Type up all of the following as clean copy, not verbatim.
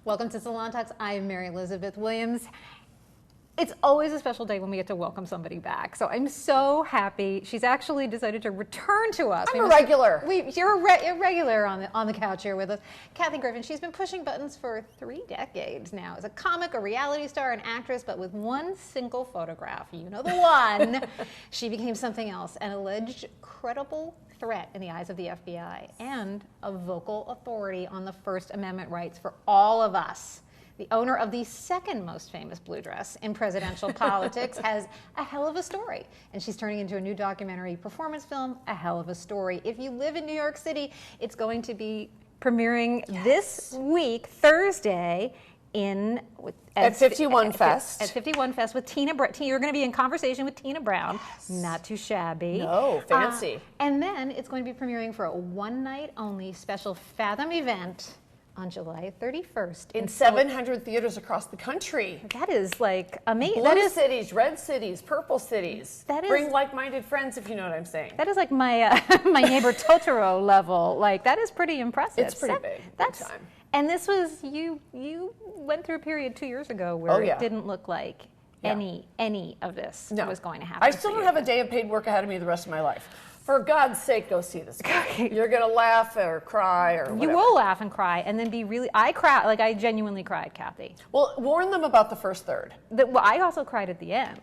Welcome to Salon Talks. I'm Mary Elizabeth Williams. It's always a special day when we get to welcome somebody back. So I'm so happy. She's actually decided to return to us. I'm a regular. You're a regular on the couch here with us. Kathy Griffin, she's been pushing buttons for 3 decades now. As a comic, a reality star, an actress, but with one single photograph, you know the one, she became something else, an alleged credible threat in the eyes of the FBI and a vocal authority on the First Amendment rights for all of us. The owner of the second most famous blue dress in presidential politics has a hell of a story. And she's turning into a new documentary performance film, A Hell of a Story. If you live in New York City, it's going to be premiering this week, Thursday, at 51 Fest. At 51 Fest with Tina Brown. You're going to be in conversation with Tina Brown. Yes. Not too shabby. No, fancy. And then it's going to be premiering for a one-night-only special Fathom event on July 31st. In 700 theaters across the country. That is like amazing. Blue cities, red cities, purple cities. Bring like-minded friends, if you know what I'm saying. That is like my my neighbor Totoro level. Like, that is pretty impressive. It's pretty big. That's time. And this was, you went through a period 2 years ago where it didn't look like any of this was going to happen. I still don't have a day of paid work ahead of me the rest of my life. For God's sake, go see this movie. You're going to laugh or cry or whatever. You will laugh and cry and then be really, I genuinely cried, Kathy. Well, warn them about the first third. Well, I also cried at the end.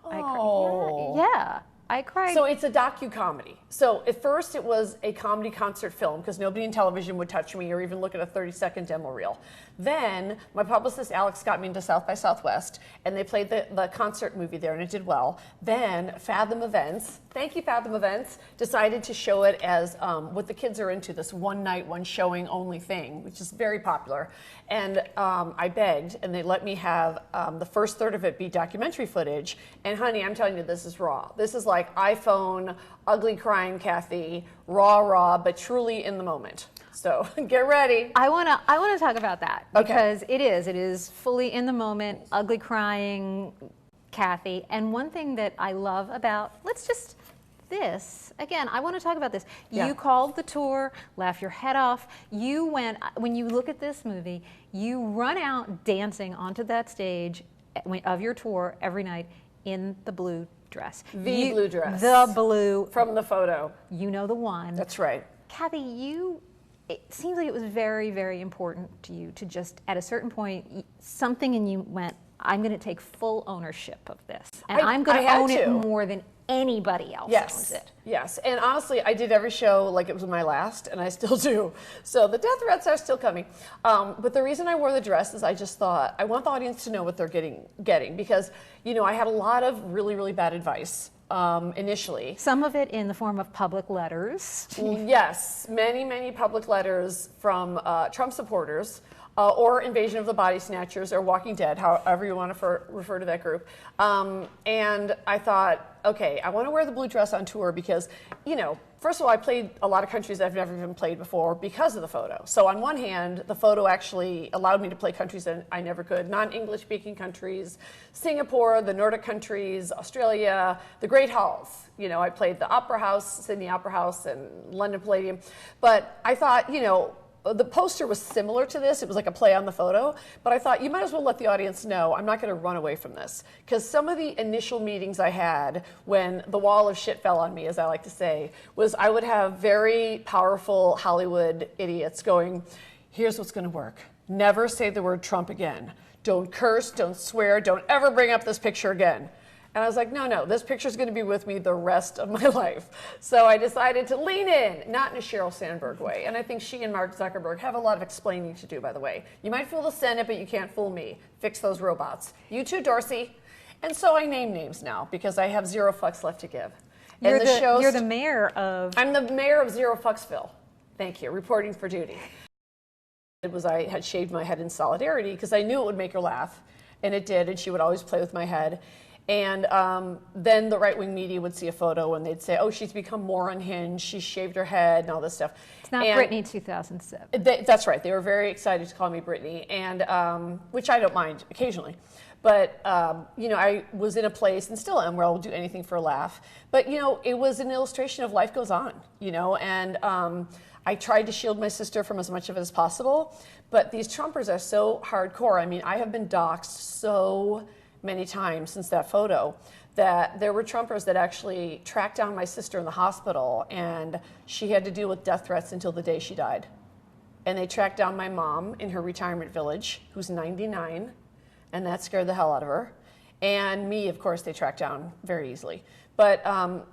Oh. Yeah. I cried. So it's a docu-comedy. So at first it was a comedy concert film because nobody in television would touch me or even look at a 30-second demo reel. Then my publicist Alex got me into South by Southwest and they played the concert movie there and it did well. Then Fathom Events, thank you Fathom Events, decided to show it as what the kids are into, this one night, one showing only thing, which is very popular. And I begged and they let me have the first third of it be documentary footage. And honey, I'm telling you, this is raw. This is like iPhone, ugly crying Kathy, raw, but truly in the moment. So get ready. I wanna talk about that because it is fully in the moment, ugly crying Kathy. And one thing that I love about, this, again, I want to talk about this. Yeah. You called the tour, laugh your head off. You went, when you look at this movie, you run out dancing onto that stage of your tour every night in the blue dress. Blue dress. The blue. From the photo. You know the one. That's right. Kathy, it seems like it was very, very important to you to just, at a certain point, something in you went, I'm going to take full ownership of this. And I'm going to own it more than anybody else owns it. Yes, and honestly, I did every show like it was my last, and I still do. So the death threats are still coming. But the reason I wore the dress is I just thought, I want the audience to know what they're getting because, you know, I had a lot of really, really bad advice initially. Some of it in the form of public letters. Yes, many public letters from Trump supporters. Or Invasion of the Body Snatchers, or Walking Dead, however you want to refer to that group. And I thought, okay, I want to wear the blue dress on tour because, you know, first of all, I played a lot of countries I've never even played before because of the photo. So on one hand, the photo actually allowed me to play countries that I never could, non-English speaking countries, Singapore, the Nordic countries, Australia, the Great Halls. You know, I played the Opera House, Sydney Opera House, and London Palladium. But I thought, you know, the poster was similar to this. It was like a play on the photo. But I thought, you might as well let the audience know I'm not going to run away from this. Because some of the initial meetings I had when the wall of shit fell on me, as I like to say, was I would have very powerful Hollywood idiots going, here's what's going to work. Never say the word Trump again. Don't curse, don't swear, don't ever bring up this picture again. And I was like, no, this picture's going to be with me the rest of my life. So I decided to lean in, not in a Sheryl Sandberg way. And I think she and Mark Zuckerberg have a lot of explaining to do, by the way. You might fool the Senate, but you can't fool me. Fix those robots. You too, Dorsey. And so I name names now because I have zero fucks left to give. You're the mayor of... I'm the mayor of Zero Fucksville. Thank you. Reporting for duty. It was I had shaved my head in solidarity because I knew it would make her laugh. And it did. And she would always play with my head. And then the right-wing media would see a photo and they'd say, oh, she's become more unhinged, she's shaved her head and all this stuff. It's not Brittany 2007. That's right. They were very excited to call me Brittany, and which I don't mind occasionally. But, you know, I was in a place, and still am, where I'll do anything for a laugh. But, you know, it was an illustration of life goes on, you know, and I tried to shield my sister from as much of it as possible, but these Trumpers are so hardcore. I mean, I have been doxxed so many times since that photo that there were Trumpers that actually tracked down my sister in the hospital, and she had to deal with death threats until the day she died. And they tracked down my mom in her retirement village, who's 99, and that scared the hell out of her. And me, of course, they tracked down very easily. But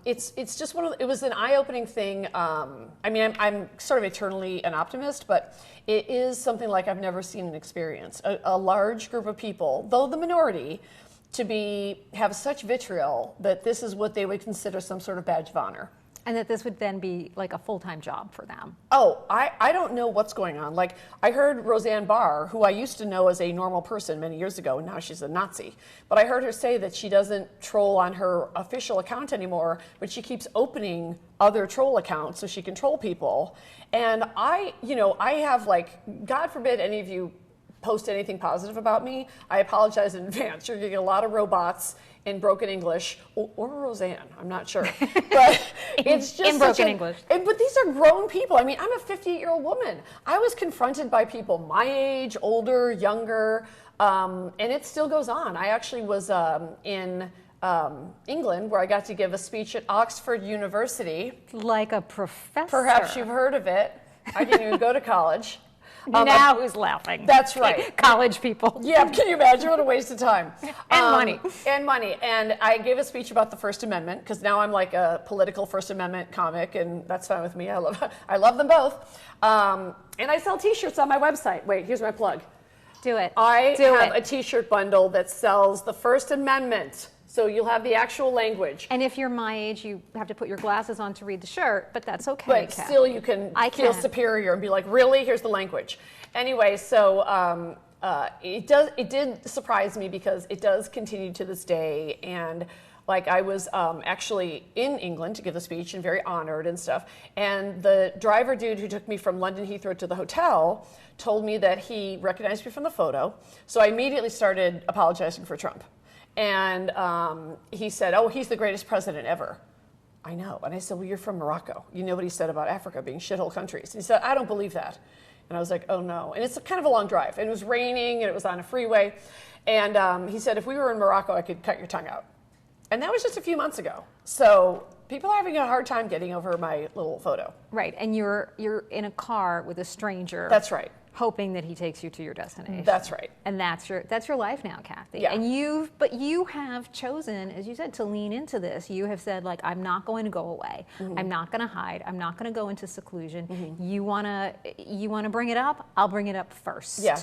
it's just it was an eye-opening thing. I mean, I'm sort of eternally an optimist, but it is something like I've never seen and experienced. A large group of people, though the minority, to have such vitriol that this is what they would consider some sort of badge of honor. And that this would then be like a full-time job for them. Oh, I don't know what's going on. Like, I heard Roseanne Barr, who I used to know as a normal person many years ago, and now she's a Nazi. But I heard her say that she doesn't troll on her official account anymore, but she keeps opening other troll accounts so she can troll people. And I have, like, God forbid any of you post anything positive about me. I apologize in advance. You're getting a lot of robots in broken English, or Roseanne, I'm not sure. But it's just in broken English. But these are grown people. I mean, I'm a 58-year-old woman. I was confronted by people my age, older, younger, and it still goes on. I actually was in England, where I got to give a speech at Oxford University. Like a professor. Perhaps you've heard of it. I didn't even go to college. Now who's laughing? That's right. College people. Yeah, can you imagine what a waste of time? And money. And money. And I gave a speech about the First Amendment, because now I'm like a political First Amendment comic, and that's fine with me. I love them both. And I sell T-shirts on my website. Wait, here's my plug. Do it. I have a T-shirt bundle that sells the First Amendment. So you'll have the actual language. And if you're my age, you have to put your glasses on to read the shirt, but that's okay. But still, you can feel superior and be like, really? Here's the language. Anyway, so it did surprise me, because it does continue to this day. And like, I was actually in England to give a speech and very honored and stuff. And the driver dude who took me from London Heathrow to the hotel told me that he recognized me from the photo. So I immediately started apologizing for Trump. And he said, oh, he's the greatest president ever. I know. And I said, well, you're from Morocco. You know what he said about Africa being shithole countries. And he said, I don't believe that. And I was like, oh, no. And it's kind of a long drive. And it was raining, and it was on a freeway. And he said, if we were in Morocco, I could cut your tongue out. And that was just a few months ago. So people are having a hard time getting over my little photo. Right. And you're in a car with a stranger. That's right. Hoping that he takes you to your destination. That's right. And that's your life now, Kathy. Yeah. And you have chosen, as you said, to lean into this. You have said, like, I'm not going to go away. Mm-hmm. I'm not going to hide. I'm not going to go into seclusion. Mm-hmm. You wanna bring it up? I'll bring it up first. Yeah.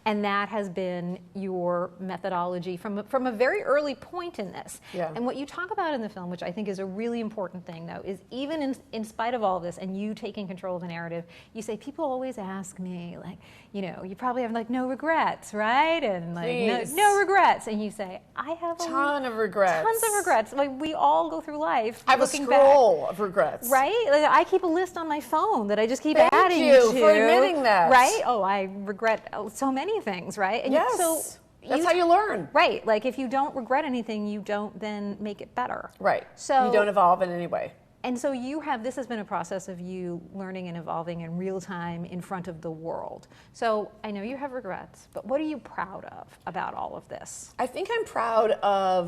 And that has been your methodology from a very early point in this. Yeah. And what you talk about in the film, which I think is a really important thing, though, is even in spite of all this and you taking control of the narrative, you say, people always ask me, like, you probably have like no regrets, right? And like no regrets. And you say, I have a ton of regrets. Tons of regrets. Like, we all go through life. I have a scroll of regrets. Right? Like, I keep a list on my phone that I just keep adding to. Thank you for admitting that. Right? Oh, I regret so many things, right? And yes. That's how you learn. Right. Like, if you don't regret anything, you don't then make it better. Right. So you don't evolve in any way. And so this has been a process of you learning and evolving in real time in front of the world. So I know you have regrets, but what are you proud of about all of this? I think I'm proud of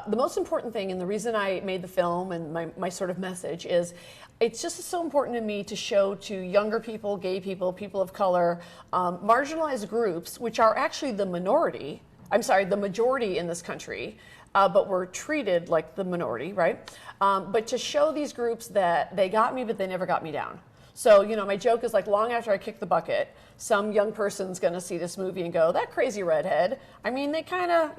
the most important thing, and the reason I made the film and my sort of message is, it's just so important to me to show to younger people, gay people, people of color, marginalized groups, which are actually the majority in this country, but we're treated like the minority, right? But to show these groups that they got me, but they never got me down. So, my joke is like, long after I kick the bucket, some young person's gonna see this movie and go, that crazy redhead. I mean, they kind of,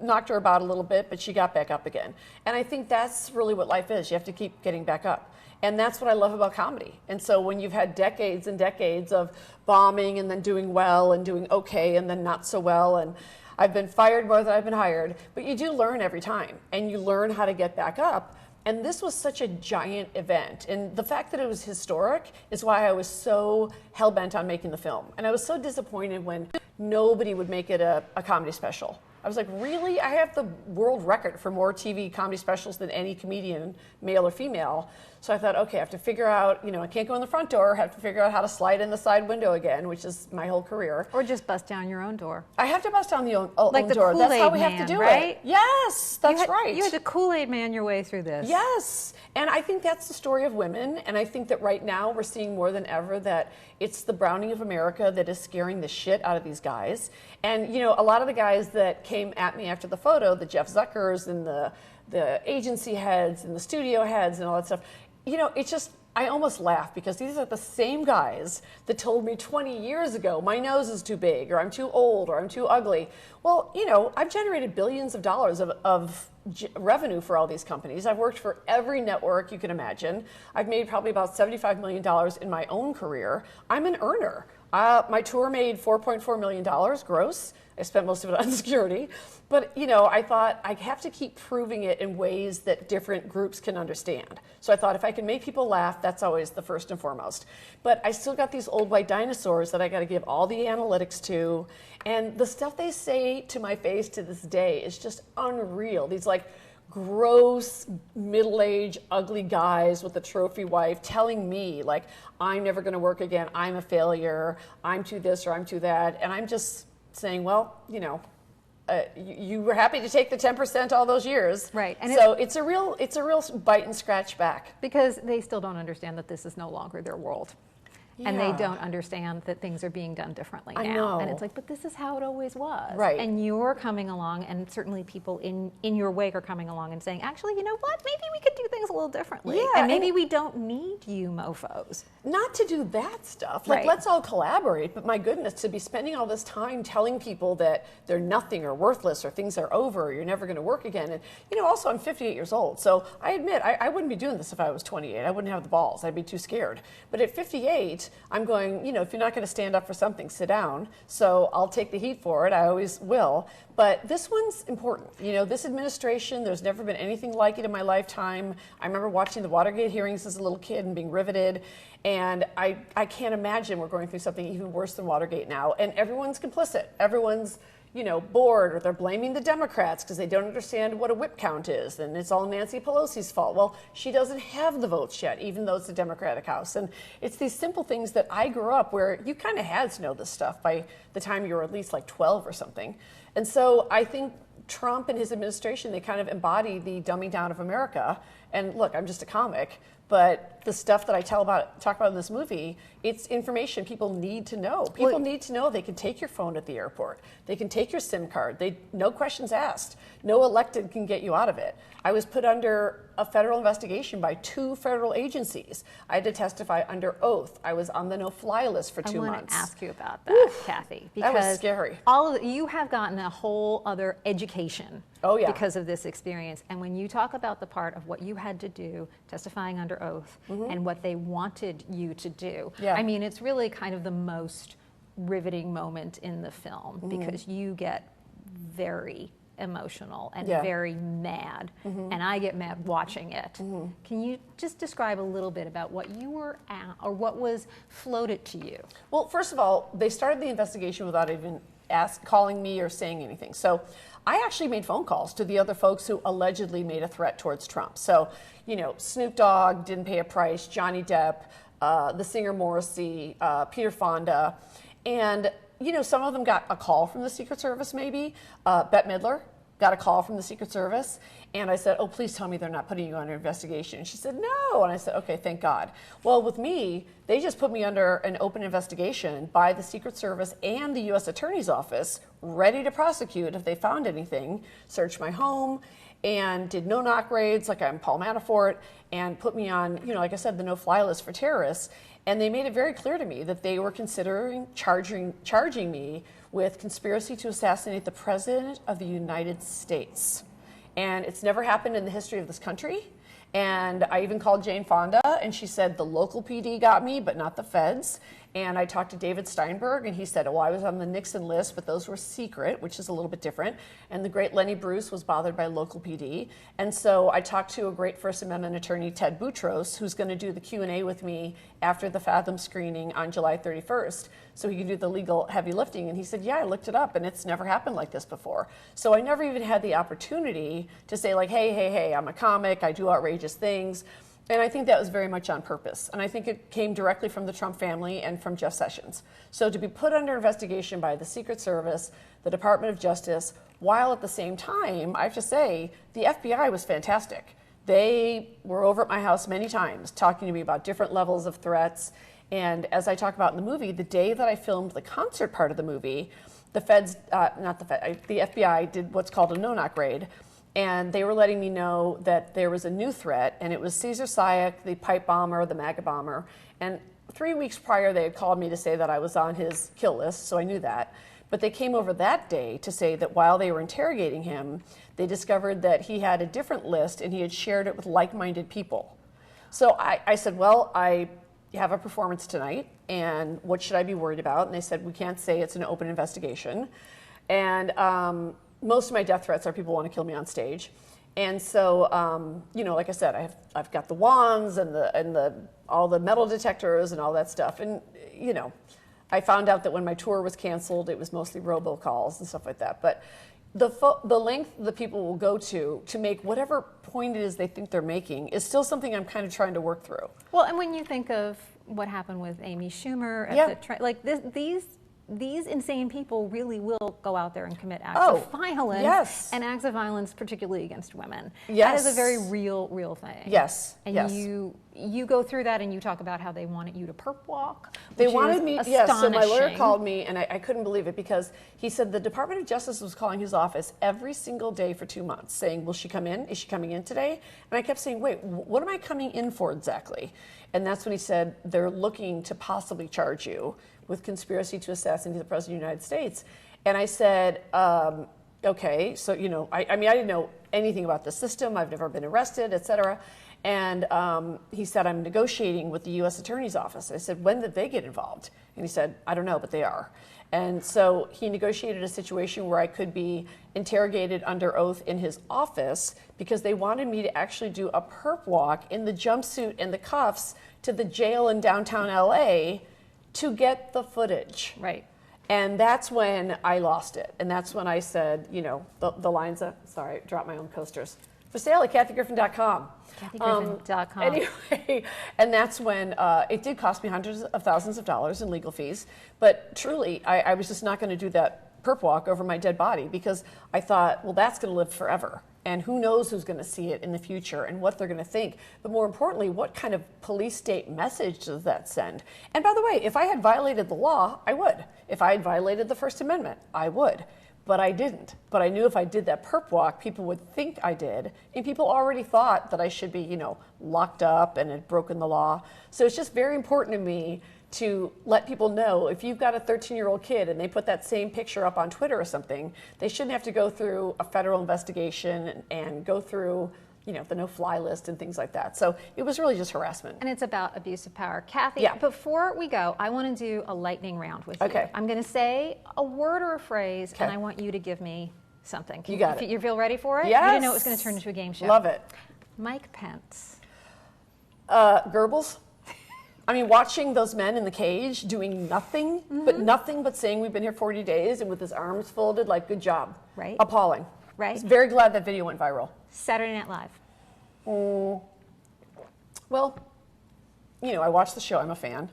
knocked her about a little bit, but she got back up again. And I think that's really what life is. You have to keep getting back up. And that's what I love about comedy. And so when you've had decades and decades of bombing and then doing well and doing okay and then not so well, and I've been fired more than I've been hired, but you do learn every time, and you learn how to get back up. And this was such a giant event. And the fact that it was historic is why I was so hell-bent on making the film. And I was so disappointed when nobody would make it a comedy special. I was like, really? I have the world record for more TV comedy specials than any comedian, male or female. So I thought, okay, I have to figure out, I can't go in the front door, I have to figure out how to slide in the side window again, which is my whole career. Or just bust down your own door. I have to bust down the own like the door. Kool-Aid That's how we man, have to do right? it. Yes, that's right. You had to Kool-Aid man your way through this. Yes, and I think that's the story of women, and I think that right now we're seeing more than ever that it's the Browning of America that is scaring the shit out of these guys. And, a lot of the guys that came at me after the photo, the Jeff Zuckers and the agency heads and the studio heads and all that stuff, it's just, I almost laugh because these are the same guys that told me 20 years ago, my nose is too big, or I'm too old, or I'm too ugly. Well, I've generated billions of dollars of revenue for all these companies. I've worked for every network you can imagine. I've made probably about $75 million in my own career. I'm an earner. My tour made $4.4 million gross. I spent most of it on security. But, I thought I have to keep proving it in ways that different groups can understand. So I thought if I can make people laugh, that's always the first and foremost. But I still got these old white dinosaurs that I got to give all the analytics to. And the stuff they say to my face to this day is just unreal. These gross, middle-aged, ugly guys with a trophy wife telling me, I'm never going to work again, I'm a failure, I'm too this or I'm too that. And I'm just saying, well, you were happy to take the 10% all those years. Right. And so it's a real bite and scratch back. Because they still don't understand that this is no longer their world. Yeah. And they don't understand that things are being done differently now. I know. And it's but this is how it always was. Right. And you're coming along, and certainly people in your wake are coming along and saying, actually, you know what? Maybe we could do things a little differently. Yeah, and maybe we don't need you mofos. Not to do that stuff. Right. Let's all collaborate. But my goodness, to be spending all this time telling people that they're nothing or worthless or things are over or you're never going to work again. And, also, I'm 58 years old. So I admit, I wouldn't be doing this if I was 28. I wouldn't have the balls. I'd be too scared. But at 58, I'm going, if you're not going to stand up for something, sit down. So I'll take the heat for it. I always will. But this one's important. This administration, there's never been anything like it in my lifetime. I remember watching the Watergate hearings as a little kid and being riveted. And I can't imagine we're going through something even worse than Watergate now. And everyone's complicit. Everyone's bored, or they're blaming the Democrats because they don't understand what a whip count is, and it's all Nancy Pelosi's fault. Well, she doesn't have the votes yet, even though it's the Democratic House. And it's these simple things that I grew up where you kind of had to know this stuff by the time you were at least 12 or something. And so I think Trump and his administration, they kind of embody the dumbing down of America. And look, I'm just a comic, but the stuff that I talk about in this movie, it's information people need to know. People need to know they can take your phone at the airport. They can take your SIM card. No questions asked. No elected can get you out of it. I was put under a federal investigation by 2 federal agencies. I had to testify under oath. I was on the no-fly list for 2 months. I want to ask you about that, Kathy. Because that was scary. You have gotten a whole other education because of this experience. And when you talk about the part of what you had to do, testifying under oath, and what they wanted you to do, I mean, it's really kind of the most riveting moment in the film because you get very emotional and very mad, and I get mad watching it. Can you just describe a little bit about what you were at, or what was floated to you? Well, first of all, they started the investigation without even calling me or saying anything. So I actually made phone calls to the other folks who allegedly made a threat towards Trump. So, Snoop Dogg didn't pay a price, Johnny Depp, the singer Morrissey, Peter Fonda, and some of them got a call from the Secret Service maybe. Bette Midler got a call from the Secret Service, and I said, oh, please tell me they're not putting you under investigation. And she said, no. And I said, okay, thank God. Well, with me, they just put me under an open investigation by the Secret Service and the U.S. Attorney's Office, ready to prosecute if they found anything, searched my home, and did no-knock raids like I'm Paul Manafort, and put me on, like I said, the no-fly list for terrorists. And they made it very clear to me that they were considering charging me with conspiracy to assassinate the President of the United States. And it's never happened in the history of this country. And I even called Jane Fonda, and she said the local PD got me, but not the feds. And I talked to David Steinberg, and he said, I was on the Nixon list, but those were secret, which is a little bit different. And the great Lenny Bruce was bothered by local PD. And so I talked to a great First Amendment attorney, Ted Boutros, who's going to do the Q&A with me after the Fathom screening on July 31st, so he can do the legal heavy lifting. And he said, yeah, I looked it up, and it's never happened like this before. So I never even had the opportunity to say, like, hey, I'm a comic, I do outrageous things. And I think that was very much on purpose. And I think it came directly from the Trump family and from Jeff Sessions. So to be put under investigation by the Secret Service, the Department of Justice, while at the same time, I have to say, the FBI was fantastic. They were over at my house many times talking to me about different levels of threats. And as I talk about in the movie, the day that I filmed the concert part of the movie, the FBI did what's called a no-knock raid. And they were letting me know that there was a new threat, and it was Cesar Sayak, the pipe bomber, the MAGA bomber. And 3 weeks prior, they had called me to say that I was on his kill list, so I knew that. But they came over that day to say that while they were interrogating him, they discovered that he had a different list, and he had shared it with like-minded people. So I said, well, I have a performance tonight, and what should I be worried about? And they said, we can't say it's an open investigation. And most of my death threats are people want to kill me on stage. And so, like I said, I've got the wands and all the metal detectors and all that stuff. And, I found out that when my tour was canceled, it was mostly robocalls and stuff like that. But the length the people will go to make whatever point it is they think they're making is still something I'm kind of trying to work through. Well, and when you think of what happened with Amy Schumer, these insane people really will go out there and commit acts of violence, yes. And acts of violence, particularly against women. Yes. That is a very real thing. Yes. And yes. you go through that, and you talk about how they wanted you to perp walk. They wanted me, yes. So my lawyer astonishing. called me, and I couldn't believe it because he said the Department of Justice was calling his office every single day for 2 months, saying, will she come in? Is she coming in today? And I kept saying, wait, what am I coming in for exactly? And that's when he said, they're looking to possibly charge you with conspiracy to assassinate the President of the United States. And I said, okay, so, I didn't know anything about the system. I've never been arrested, et cetera. And he said, I'm negotiating with the U.S. Attorney's Office. I said, when did they get involved? And he said, I don't know, but they are. And so he negotiated a situation where I could be interrogated under oath in his office because they wanted me to actually do a perp walk in the jumpsuit and the cuffs to the jail in downtown L.A., to get the footage. Right. And that's when I lost it. And that's when I said, the lines of, sorry, dropped my own coasters. For sale at kathygriffin.com. kathygriffin.com. Anyway, and that's when it did cost me hundreds of thousands of dollars in legal fees. But truly, I was just not going to do that perp walk over my dead body because I thought, well, that's going to live forever. And who knows who's going to see it in the future and what they're going to think. But more importantly, what kind of police state message does that send? And by the way, if I had violated the law, I would. If I had violated the First Amendment, I would. But I didn't. But I knew if I did that perp walk, people would think I did. And people already thought that I should be, locked up and had broken the law. So it's just very important to me to let people know if you've got a 13-year-old kid and they put that same picture up on Twitter or something, they shouldn't have to go through a federal investigation and go through, the no-fly list and things like that. So it was really just harassment. And it's about abuse of power. Kathy, Yeah. Before we go, I want to do a lightning round with you. Okay. I'm going to say a word or a phrase, Okay. and I want you to give me something. You got it. You feel ready for it? Yes. You didn't know it was going to turn into a game show. Love it. Mike Pence. Goebbels. Watching those men in the cage doing nothing, but saying we've been here 40 days and with his arms folded, like, good job. Right. Appalling. Right. I was very glad that video went viral. Saturday Night Live. Well, I watched the show. I'm a fan.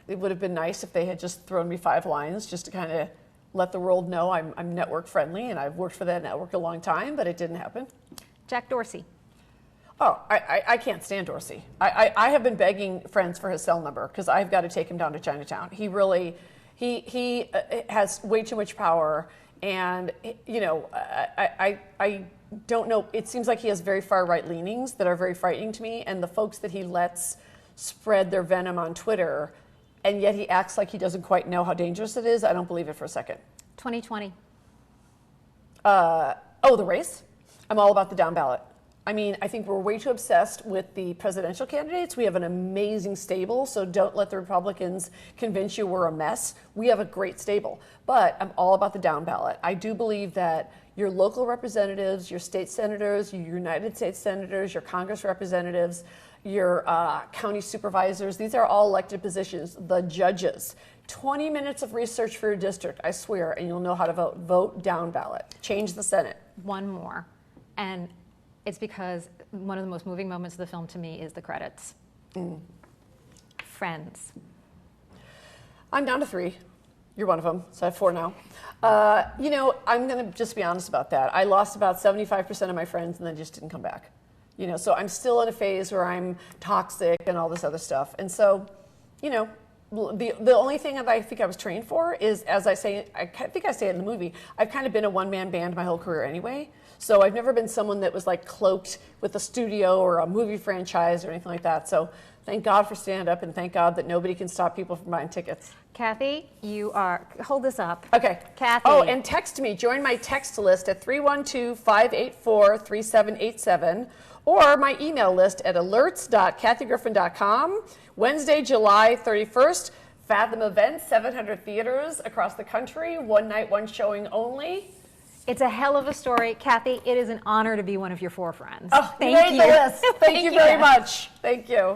It would have been nice if they had just thrown me 5 lines just to kind of let the world know I'm network friendly and I've worked for that network a long time, but it didn't happen. Jack Dorsey. Oh, I can't stand Dorsey. I have been begging friends for his cell number because I've got to take him down to Chinatown. He really, he has way too much power, and I don't know. It seems like he has very far right leanings that are very frightening to me, and the folks that he lets spread their venom on Twitter, and yet he acts like he doesn't quite know how dangerous it is. I don't believe it for a second. 2020. The race. I'm all about the down ballot. I mean, I think we're way too obsessed with the presidential candidates. We have an amazing stable, so don't let the Republicans convince you we're a mess. We have a great stable, but I'm all about the down ballot. I do believe that your local representatives, your state senators, your United States senators, your Congress representatives, your county supervisors, these are all elected positions. The judges, 20 minutes of research for your district, I swear, and you'll know how to vote. Vote down ballot. Change the Senate. One more, and it's because one of the most moving moments of the film to me is the credits. Friends. I'm down to 3. You're one of them, so I have 4 now. You know, I'm going to just be honest about that. I lost about 75% of my friends and then just didn't come back. You know, so I'm still in a phase where I'm toxic and all this other stuff. And so, you know, the only thing that I think I was trained for is, as I say, I think I say it in the movie, I've kind of been a one-man band my whole career anyway. So I've never been someone that was like cloaked with a studio or a movie franchise or anything like that. So thank God for stand-up, and thank God that nobody can stop people from buying tickets. Kathy, you are, hold this up. Okay. Kathy. Oh, and text me. Join my text list at 312-584-3787 or my email list at alerts.kathygriffin.com. Wednesday, July 31st, Fathom events, 700 theaters across the country, one night, one showing only. It's a hell of a story. Kathy, it is an honor to be one of your 4 friends. Oh, Thank you. You made the list. Thank you very much. Thank you.